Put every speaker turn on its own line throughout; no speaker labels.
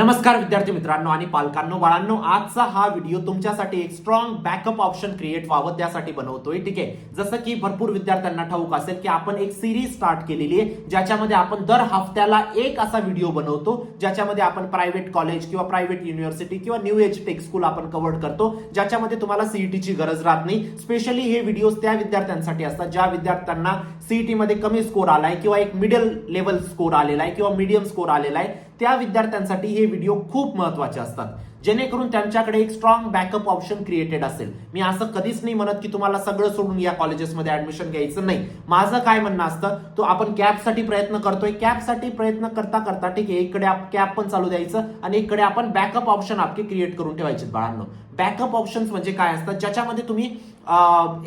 नमस्कार विद्यार्थी मित्रांनो आणि पालकांनो, बाळांनो, आजचा हा व्हिडिओ तुमच्यासाठी एक स्ट्रॉंग बॅकअप ऑप्शन क्रिएट व्हावं त्यासाठी बनवतोय. ठीक आहे, जसं की भरपूर विद्यार्थ्यांना ठाऊक असेल की आपण एक सिरीज स्टार्ट केलेली आहे, ज्याच्यामध्ये आपण दर हफ्त्याला एक असा व्हिडिओ बनवतो ज्याच्यामध्ये आपण प्रायव्हेट कॉलेज किंवा प्रायव्हेट युनिव्हर्सिटी किंवा न्यू एज टेक स्कूल आपण कव्हर करतो, ज्याच्यामध्ये तुम्हाला सीईटीची गरज राहत नाही. स्पेशली हे व्हिडिओज त्या विद्यार्थ्यांसाठी असतात ज्या विद्यार्थ्यांना सीईटी मध्ये कमी स्कोर आलाय किंवा एक मिडल लेवल स्कोर आलेला आहे किंवा मीडियम स्कोर आलेला आहे. त्या विद्यार्थ्यांसाठी हे व्हिडिओ खूप महत्वाचे असतात, जेणेकरून त्यांच्याकडे एक स्ट्रॉंग बॅकअप ऑप्शन क्रिएटेड असेल. मी असं कधीच नाही म्हणत की तुम्हाला सगळं सोडून या कॉलेजेसमध्ये ऍडमिशन घ्यायचं नाही. माझं काय म्हणणं असतं, तो आपण कॅपसाठी प्रयत्न करतोय, कॅपसाठी प्रयत्न करता करता ठीक आहे, इकडे कॅप पण चालू द्यायचं आणि इकडे आपण बॅकअप ऑप्शन आपले क्रिएट करून ठेवायचे. बाळांनो, बॅकअप ऑप्शन्स म्हणजे काय असतात, ज्याच्यामध्ये तुम्ही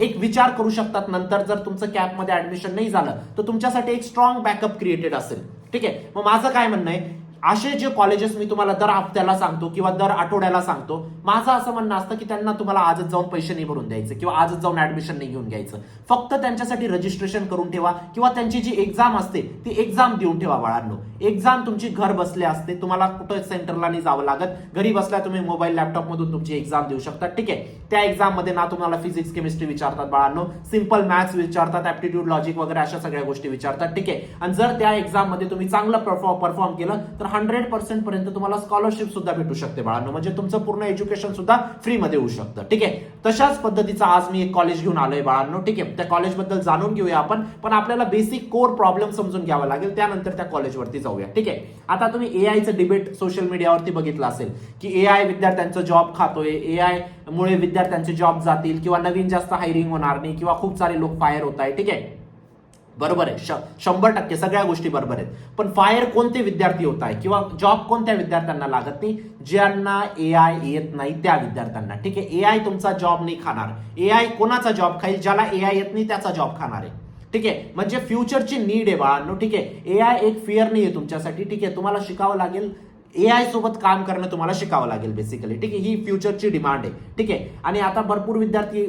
एक विचार करू शकतात नंतर जर तुमचं कॅपमध्ये ऍडमिशन नाही झालं तर तुमच्यासाठी एक स्ट्रॉंग बॅकअप क्रिएटेड असेल. ठीक आहे, मग माझं काय म्हणणं आहे, असे जे कॉलेजेस मी तुम्हाला दर हफ्त्याला सांगतो किंवा दर आठवड्याला सांगतो, माझं असं म्हणणं असतं की त्यांना तुम्हाला आजच जाऊन पैसे नाही भरून द्यायचे किंवा आजच जाऊन ऍडमिशन नाही घेऊन घ्यायचं. फक्त त्यांच्यासाठी रजिस्ट्रेशन करून ठेवा किंवा त्यांची जी एक्झाम असते ती एक्झाम देऊन ठेवा. बाळांनो, एक्झाम तुमची घर बसल्या असते, तुम्हाला कुठं सेंटरला नाही जावं लागत. घरी बसल्या तुम्ही मोबाईल लॅपटॉप मधून तुमची एक्झाम देऊ शकता. ठीक आहे, त्या एक्झाम मध्ये ना तुम्हाला फिजिक्स केमिस्ट्री विचारतात बाळांनो, सिंपल मॅथ्स विचारतात, ऍप्टिट्यूड लॉजिक वगैरे अशा सगळ्या गोष्टी विचारतात. ठीक आहे, आणि जर त्या एक्झाम मध्ये तुम्ही चांगलं परफॉर्म केलं तर 100% पर्यंत तुम्हाला स्कॉलरशिप सुद्धा भेटू शकते बाळांनो, म्हणजे तुमचं पूर्ण एज्युकेशन सुद्धा फ्री मध्ये होऊ शकतं. ठीक आहे, तशाच पद्धतीचा आज मी एक कॉलेज घेऊन आलोय बाळांनो. ठीक आहे, त्या कॉलेज बद्दल जाणून घेऊया आपण, पण आपल्याला बेसिक कोर प्रॉब्लेम समजून घ्यावा लागेल, त्यानंतर त्या कॉलेजवरती जाऊया. ठीक आहे, आता तुम्ही एआयचं डिबेट सोशल मीडियावरती बघितलं असेल की एआय विद्यार्थ्यांचं जॉब खातोय, एआय मुळे विद्यार्थ्यांचे जॉब जातील किंवा नवीन जास्त हायरिंग होणार नाही किंवा खूप सारे लोक फायर होत आहे. ठीक आहे, बरोबर आहे, 100% सगळ्या गोष्टी बरोबर आहेत. पण फायर कोणते विद्यार्थी होत आहे किंवा जॉब कोणत्या विद्यार्थ्यांना लागत नाही, ज्यांना एआय येत नाही त्या विद्यार्थ्यांना. ठीक आहे, एआय तुमचा जॉब नाही खाणार. एआय कोणाचा जॉब खाईल, ज्याला एआय येत नाही त्याचा जॉब खाणार आहे. ठीक आहे, म्हणजे फ्युचरची नीड आहे बाळांनो. ठीक आहे, एआय एक फिअर नाही आहे तुमच्यासाठी. ठीक आहे, तुम्हाला शिकावं लागेल, एआय सोबत काम करणं तुम्हाला शिकावं लागेल बेसिकली. ठीक आहे, ही फ्युचरची डिमांड आहे. ठीक आहे, आणि आता भरपूर विद्यार्थी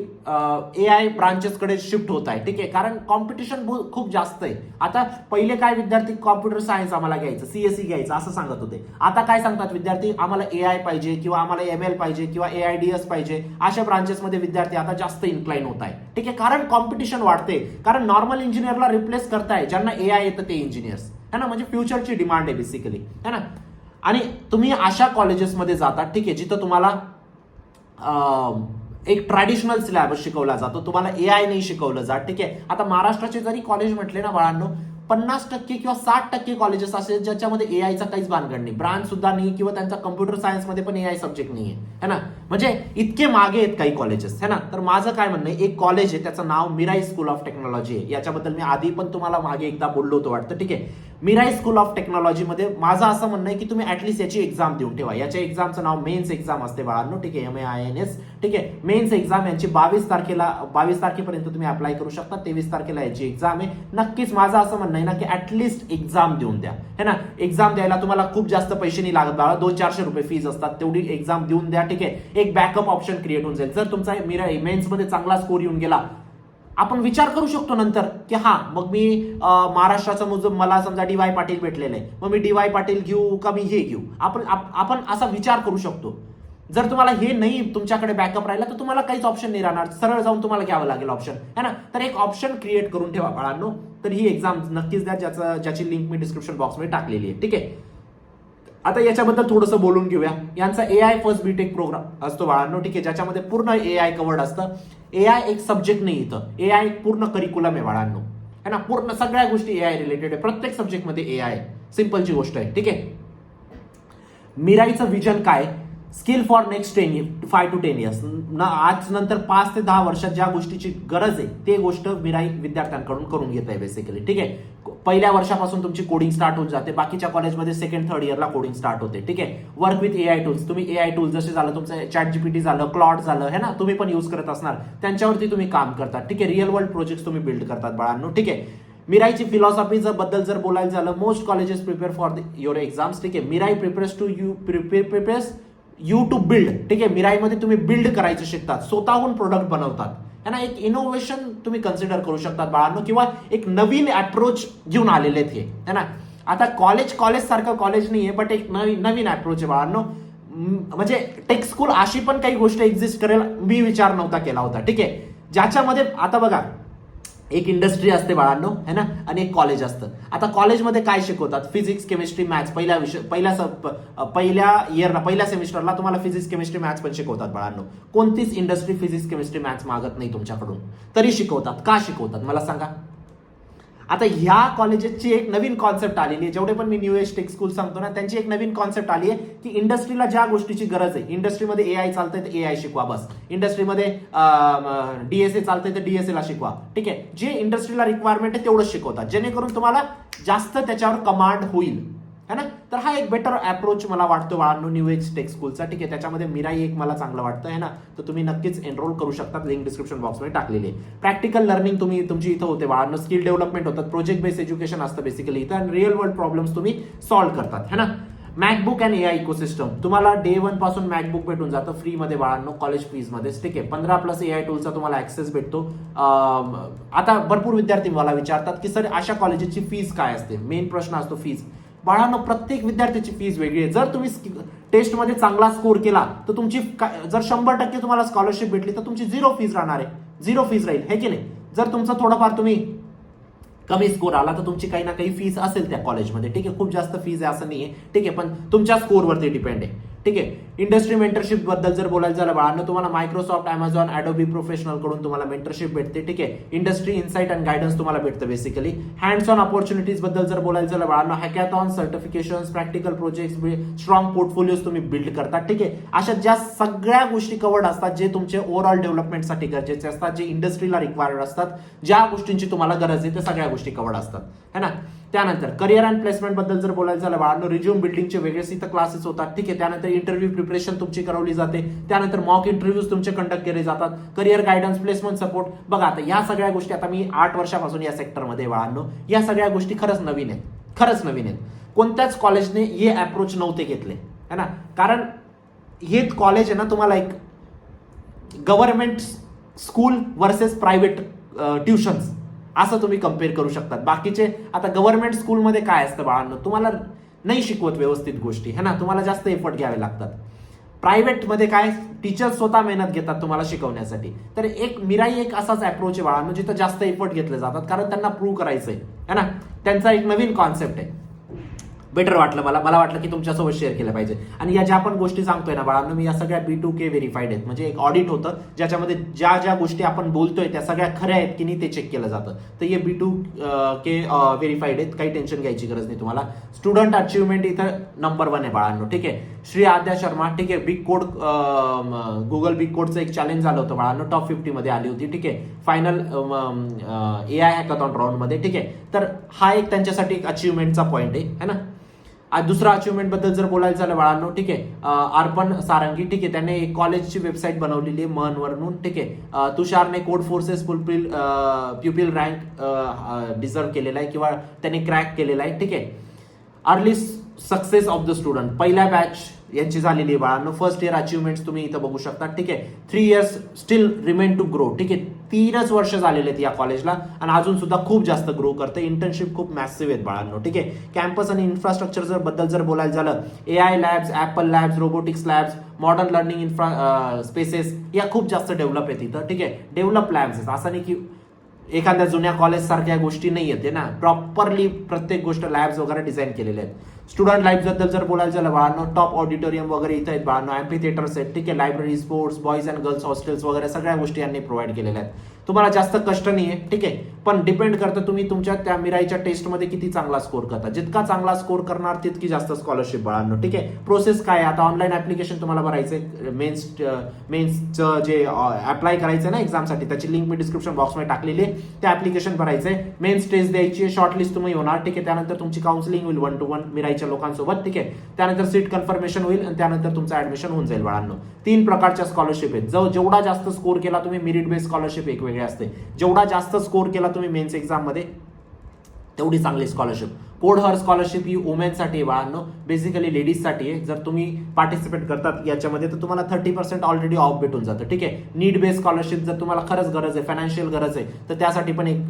एआय ब्रांचेसकडे शिफ्ट होत आहे. ठीक आहे, कारण कॉम्पिटिशन खूप जास्त आहे. आता पहिले काय विद्यार्थी कॉम्प्युटर सायन्स आम्हाला घ्यायचं, सीएससी घ्यायचं असं सांगत होते. आता काय सांगतात विद्यार्थी, आम्हाला एआय पाहिजे किंवा आम्हाला एमएल पाहिजे किंवा एआयडीएस पाहिजे. अशा ब्रांचेसमध्ये विद्यार्थी आता जास्त इन्क्लाइन होत आहे. ठीक आहे, कारण कॉम्पिटिशन वाढते, कारण नॉर्मल इंजिनियरला रिप्लेस करताय ज्यांना एआय येतं ते इंजिनियर्स, है ना, म्हणजे फ्युचरची डिमांड आहे बेसिकली, है ना. आणि तुम्ही अशा कॉलेजेसमध्ये जातात, ठीक आहे, जिथं तुम्हाला एक ट्रॅडिशनल सिलेबस शिकवला जातो, तुम्हाला एआय नाही शिकवलं जात. ठीक आहे, आता महाराष्ट्राचे जरी कॉलेज म्हटले ना बाळांनो, 50% किंवा 60% कॉलेजेस असेल ज्याच्यामध्ये एआयचा काहीच भानगड नाही, ब्रांच सुद्धा नाही किंवा त्यांचा कम्प्युटर सायन्स मध्ये पण एआय सब्जेक्ट नाही आहे ना, म्हणजे इतके मागे आहेत काही कॉलेजेस, है ना. तर माझं काय म्हणणं आहे, एक कॉलेज आहे त्याचं नाव मिराई स्कूल ऑफ टेक्नॉलॉजी आहे. याच्याबद्दल मी आधी पण तुम्हाला मागे एकदा बोललो होतो वाटतं. ठीक आहे, मिराई स्कूल ऑफ टेक्नॉलॉजी मध्ये माझं असं म्हणणं आहे की तुम्ही ऍटलीस्ट याची एक्झाम देऊन ठेवा. याच्या एक्झामचं नाव मेन्स एक्झाम असते बाळांनो. ठीक आहे, MAINS. ठीक आहे, मेन्स एक्झाम यांची 22 तारखेपर्यंत तुम्ही अप्लाय करू शकता. 23 तारखेला याची एक्झाम आहे. नक्कीच माझं असं म्हणणं आहे ना की ऍटलीस्ट एक्झाम देऊन द्या, है ना. एक्झाम द्यायला तुम्हाला खूप जास्त पैसे नाही लागत बाळा, 200-400 रुपये फीज असतात, तेवढी एक्झाम देऊन द्या. ठीक आहे, एक बॅकअप ऑप्शन क्रिएट होऊन जाईल. जर तुमचा मेन्स मध्ये चांगला स्कोर येऊन गेला, आपण विचार करू शकतो नंतर की हा, मग मी महाराष्ट्राचा मुजब मला समजा DY पाटील भेटलेलं आहे, मग मी DY पाटील घेऊ का मी हे घेऊ, आपण असा विचार करू शकतो. जर तुम्हाला हे नाही तुमच्याकडे बॅकअप राहिला तर तुम्हाला काहीच ऑप्शन नाही राहणार, सरळ जाऊन तुम्हाला घ्यावं लागेल ऑप्शन, है ना. तर एक ऑप्शन क्रिएट करून ठेवा बाळांनो. तर ही एक्झाम नक्कीच द्या, ज्याची लिंक मी डिस्क्रिप्शन बॉक्समध्ये टाकलेली आहे. ठीक आहे, आता याच्याबद्दल थोडंसं बोलून घेऊया. यांचा एआय फर्स्ट बीटेक प्रोग्राम असतो बाळांनो. ठीक आहे, ज्याच्यामध्ये पूर्ण एआय कव्हर्ड असतं. एआय एक सब्जेक्ट नाही, इथं एआय पूर्ण करिक्युलम आहे बाळांनो, है ना. पूर्ण सगळ्या गोष्टी एआय रिलेटेड आहे, प्रत्येक सब्जेक्टमध्ये एआय सिंपलची गोष्ट आहे. ठीक आहे, मिराईचं विजन काय, skill for next 5 to 10 years, आज नंतर 5 ते 10 वर्षात ज्या गोष्टीची गरज आहे ते गोष्ट मिराई विद्यार्थ्यांकडून करून घेत आहे बेसिकली. ठीक आहे, पहिल्या वर्षापासून तुमची कोडिंग स्टार्ट होऊन जाते, बाकीच्या कॉलेजमध्ये 2nd-3rd इयरला कोडिंग स्टार्ट होते. ठीक आहे, वर्क विथ एआय टूल्स, तुम्ही एआय टूल्स जसे झालं तुमचं ChatGPT झालं, क्लॉड झालं, है ना, तुम्ही पण यूज करत असणार, त्यांच्यावरती तुम्ही काम करतात. ठीक आहे, रिअल वर्ल्ड प्रोजेक्ट तुम्ही बिल्ड करतात बाळांनो. ठीक आहे, मिराईची फिलॉसॉफी बद्दल जर बोलायला झालं, most colleges prepare for your exams. ठीक आहे, Mirai prepares you to build. ठीक आहे, मिराईमध्ये तुम्ही बिल्ड करायचं शिकतात, स्वतःहून प्रोडक्ट बनवतात, है ना. एक इनोव्हेशन तुम्ही कन्सिडर करू शकतात बाळांनो, किंवा एक नवीन अप्रोच घेऊन आलेले आहेत हे, है ना. आता कॉलेज सारखं कॉलेज नाहीये, बट एक नवीन अप्रोच आहे बाळांनो. म्हणजे टेक स्कूल अशी पण काही गोष्ट एक्झिस्ट करेल मी विचार नव्हता केला होता. ठीक आहे, ज्याच्यामध्ये आता बघा एक इंडस्ट्री असते बाळांनो है ना, आणि एक कॉलेज असतं. आता कॉलेजमध्ये काय शिकवतात? Physics, chemistry, maths. पहिल्या सेमिस्टरला तुम्हाला फिजिक्स, केमिस्ट्री, मॅथ्स पण शिकवतात बाळांनो. कोणतीच इंडस्ट्री फिजिक्स, केमिस्ट्री, मॅथ्स मागत नाही तुमच्याकडून, तरी शिकवतात. का शिकवतात मला सांगा? आता ह्या कॉलेजेसची एक नवीन कॉन्सेप्ट आलेली आहे. जेवढे पण मी न्यू एज टेक स्कूल सांगतो ना, त्यांची एक नवीन कॉन्सेप्ट आली आहे की इंडस्ट्रीला ज्या गोष्टीची गरज आहे, इंडस्ट्रीमध्ये एआय चालतंय तर एआय शिकवा बस, इंडस्ट्रीमध्ये डीएसए चालतंय तर डीएसए ला शिकवा. ठीक आहे, जे इंडस्ट्रीला रिक्वायरमेंट आहे तेवढंच शिकवतात, जेणेकरून तुम्हाला जास्त त्याच्यावर कमांड होईल है ना. तर हा एक बेटर अप्रोच मला वाटतो बाळांनो न्यू एज टेक स्कूलचा. ठीक आहे, त्याच्यामध्ये मिराई एक मला चांगलं वाटतं है ना, तर तुम्ही नक्कीच एनरोल करू शकता. लिंक डिस्क्रिप्शन बॉक्समध्ये टाकलेली आहे. प्रॅक्टिकल लर्निंग तुमची इथं होते बाळांनो, स्किल डेव्हलपमेंट होतात, प्रोजेक्ट बेस्ड एज्युकेशन असतं बेसिकली इथं, आणि रिअल वर्ल्ड प्रॉब्लेम्स तुम्ही सॉल्व्ह करतात है ना. मॅकबुक अँड एआय इकोसिस्टम तुम्हाला डे 1 पासून मॅकबुक भेटून जातं फ्रीमध्ये बाळांनो, कॉलेज फीजमध्ये. ठीक आहे, 15+ एआय टूलचा तुम्हाला ऍक्सेस भेटतो. आता भरपूर विद्यार्थी मला विचारतात की सर अशा कॉलेजची फीज काय असते? मेन प्रश्न असतो फीज. बाळांनो प्रत्येक विद्यार्थ्याची फीज वेगळी आहे. जर तुम्ही टेस्टमध्ये चांगला स्कोर केला तर तुमची जर 100% तुम्हाला स्कॉलरशिप भेटली तर तुमची 0 फीज राहणार आहे, 0 फीज राहील हे की नाही. जर तुमचं थोडंफार तुम्ही कमी स्कोर आला तर तुमची काही ना काही फीस असेल त्या कॉलेजमध्ये. ठीक आहे, खूप जास्त फीज आहे असं नाहीये. ठीक आहे, पण तुमच्या स्कोरवरती डिपेंड आहे. ठीक आहे, इंडस्ट्री मेंटरशिप बद्दल जर बोलायचं झालं बाळांनो, तुम्हाला मायक्रोसॉफ्ट, अमेझॉन, ॲडोबी प्रोफेशनल कडून तुम्हाला मेंटरशिप भेटते. ठीक आहे, इंडस्ट्री इन्साइट अँड गायडन्स तुम्हाला भेटतं बेसिकली. हँड्स ऑन अपॉर्च्युनिटीज बद्दल जर बोलायचं झालं बाळांनो, hackathon, certification, practical projects, strong portfolios तुम्ही बिल्ड करता. ठीक आहे, अशा ज्या सगळ्या गोष्टी कवर्ड असतात जे तुमचे ओव्हरऑल डेव्हलपमेंटसाठी गरजेचे असतात, जे इंडस्ट्रीला रिक्वायर्ड असतात, ज्या गोष्टींची तुम्हाला गरज आहे त्या सगळ्या गोष्टी कवर्ड असतात है ना. त्यानंतर करिअर अँड प्लेसमेंट बद्दल जर बोलायचं झालं बाळांनो, रिझ्यूम बिल्डिंगचे वेगळेच इथं क्लासेस होतात. ठीक आहे, त्यानंतर इंटरव्ह्यू प्रिपरेशन तुमची करवली जाते, त्यानंतर मॉक इंटरव्ह्यूज तुमचे कंडक्ट केले जातात, करिअर गायडन्स, प्लेसमेंट सपोर्ट. बघा आता या सगळ्या गोष्टी, आता मी 8 वर्षापासून या सेक्टरमध्ये बाळांनो, या सगळ्या गोष्टी खरंच नवीन आहेत, खरंच नवीन आहेत. कोणत्याच कॉलेजने हे अप्रोच नव्हते घेतले है ना, कारण हे कॉलेज आहे ना तुम्हाला एक government school versus private tuitions असं तुम्ही कम्पेअर करू शकतात. बाकीचे आता गव्हर्नमेंट स्कूलमध्ये काय असतं बाळांनो, तुम्हाला नाही शिकवत व्यवस्थित गोष्टी है ना, तुम्हाला जास्त एफर्ट घ्यावे लागतात. प्रायव्हेटमध्ये काय, टीचर्स स्वतः मेहनत घेतात तुम्हाला शिकवण्यासाठी. तर एक मिराई एक असाच अप्रोच आहे बाळांनो, जिथं जास्त एफर्ट घेतले जातात, कारण त्यांना प्रूव्ह करायचंय है ना. त्यांचा एक नवीन कॉन्सेप्ट आहे. बेटर वाटलं मला वाटलं की तुमच्यासोबत शेअर केलं पाहिजे. आणि या ज्या पण गोष्टी सांगतोय ना बाळांनो, मी या सगळ्या B2K व्हेरीफाईड आहेत. म्हणजे एक ऑडिट होतं ज्याच्यामध्ये ज्या ज्या गोष्टी आपण बोलतोय त्या सगळ्या खऱ्या आहेत की नाही ते चेक केलं जातं. तर हे B2K व्हेरीफाईड आहेत, काही टेन्शन घ्यायची गरज नाही तुम्हाला. स्टुडंट अचिव्हमेंट इथं नंबर 1 आहे बाळांनो. ठीक आहे, श्री आद्या शर्मा. ठीक आहे, बिग कोड, गुगल बिग कोडचं एक चॅलेंज झालं होतं बाळांनो, टॉप 50 मध्ये आली होती. ठीक आहे, फायनल एआय हॅकॅथॉन राऊंड मध्ये. ठीक आहे, तर हा एक त्यांच्यासाठी एक अचिव्हमेंटचा पॉईंट आहे है ना. दुसरा अचिव्हमेंट बद्दल जर बोलायचं झालं बाळांनो, ठीक आहे, अर्पण सारंगी. ठीक आहे, त्याने एक कॉलेजची वेबसाईट बनवलेली आहे मनवरून. ठीक आहे, तुषारने Codeforces pupil rank deserve केलेला आहे किंवा त्याने क्रॅक केलेला आहे. ठीक आहे, early success of the student पहिल्या बॅच यांची झालेली आहे बाळांनो. फर्स्ट इयर अचिव्हमेंट्स तुम्ही इथं बघू शकता. ठीक आहे, 3 years still remain to grow. ठीक आहे, 3च वर्ष झालेले आहेत या कॉलेजला आणि अजून सुद्धा खूप जास्त ग्रो करते. इंटर्नशिप खूप मॅसिव्ह आहेत बाळांनो. ठीक आहे, कॅम्पस आणि इन्फ्रास्ट्रक्चर बद्दल जर बोलायचं झालं, AI labs, Apple labs, robotics labs, modern learning spaces या खूप जास्त डेव्हलप आहेत इथं. ठीक आहे, डेव्हलप लॅब्स आहेत, असं नाही की एखाद्या जुन्या कॉलेज सारख्या गोष्टी नाही आहेत ना, प्रॉपरली प्रत्येक गोष्ट लॅब्स वगैरे डिझाईन केलेले आहेत. स्टुडंट लाईफ बद्दल जर बोलायचं झालं बाळांनो, टॉप ऑडिटोरियम वगैरे इथं आहेत बाळांनो, ॲम्फी थिएटर्स आहेत. ठीक आहे, library, sports, boys and girls hostels वगैरे सगळ्या गोष्टी यांनी प्रोव्हाइड केलेल्या आहेत. तुम्हाला जास्त कष्ट नाही आहे. ठीक आहे, पण डिपेंड करतं तुम्ही तुमच्या त्या मिराईच्या टेस्टमध्ये किती चांगला स्कोर करता. जितका चांगला स्कोर करणार तितकी जास्त स्कॉलरशिप बाळांनो. ठीक आहे, प्रोसेस काय आहे, आता ऑनलाईन ऍप्लिकेशन तुम्हाला भरायचंय. मेन्सचं जे अप्लाय करायचं ना एक्झामसाठी, त्याची लिंक मी डिस्क्रिप्शन बॉक्समध्ये टाकलेली आहे. त्या ऍप्लिकेशन भरायचंय, मेन्स टेस्ट द्यायची, शॉर्टलिस्ट तुम्ही होणार. ठीक आहे, त्यानंतर तुमची काउन्सिलिंग होईल 1 to 1 मिराईच्या लोकांसोबत. ठीक आहे, त्यानंतर सीट कन्फर्मेशन होईल आणि त्यानंतर तुमचं ऍडमिशन होऊन जाईल बाळांनो. 3 प्रकारच्या स्कॉलरशिप आहेत. जेवढा जास्त स्कोर केला तुम्ही, मेरिट बेस्ड स्कॉलरशिप एक वेगळी असते. जेवढा जास्त स्कोर केला तुम्ही मेन्स एक्झाम मध्ये तेवढी चांगली स्कॉलरशिप. कोड हर स्कॉलरशिप ही वुमेनसाठी आहे बाळांनो, बेसिकली लेडीजसाठी आहे. जर तुम्ही पार्टिसिपेट करतात याच्यामध्ये तर तुम्हाला 30% ऑलरेडी ऑफ भेटून जातं. ठीक आहे. नीड बेस्ड स्कॉलरशिप जर तुम्हाला खरंच गरज आहे, फायनान्शियल गरज आहे, तर त्यासाठी पण एक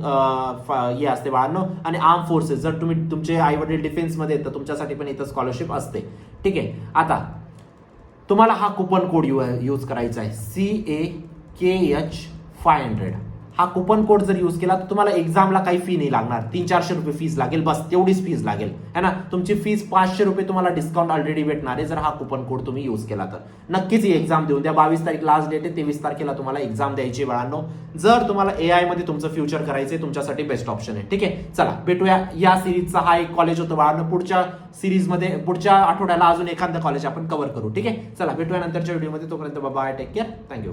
हे असते बाळांनो. आणि आर्म फोर्सेस जर तुम्ही तुमचे आई वडील डिफेन्समध्ये तर तुमच्यासाठी पण इथं स्कॉलरशिप असते. ठीक आहे. आता तुम्हाला हा कुपन कोड यूज करायचा आहे CAKH500. हा कुपन कोड जर यूज केला तर तुम्हाला एक्झामला काही फी नाही लागणार. 300-400 रुपये फीस लागेल, बस तेवढीच फीस लागेल है ना. तुमची फीस 500 रुपये तुम्हाला डिस्काउंट ऑलरेडी भेटणार आहे जर हा कुपन कोड तुम्ही यूज केला तर. नक्कीच ही एक्झाम देऊन द्या. 22 तारीख लास्ट डेट आहे, 23 तारखेला तुम्हाला एक्झाम द्यायची बाळांनो. जर तुम्हाला AI मध्ये तुमचं फ्युचर करायचंय तुमच्यासाठी बेस्ट ऑप्शन आहे. ठीक आहे. चला भेटूया. या सिरीजचा हा एक कॉलेज होतं बाळांनो. पुढच्या सिरीजमध्ये पुढच्या आठवड्याला अजून एखादं कॉलेज आपण कव्हर करू. ठीक आहे. चला भेटूया नंतरच्या व्हिडिओमध्ये. तोपर्यंत बाय, टेक केअर, थँक्यू.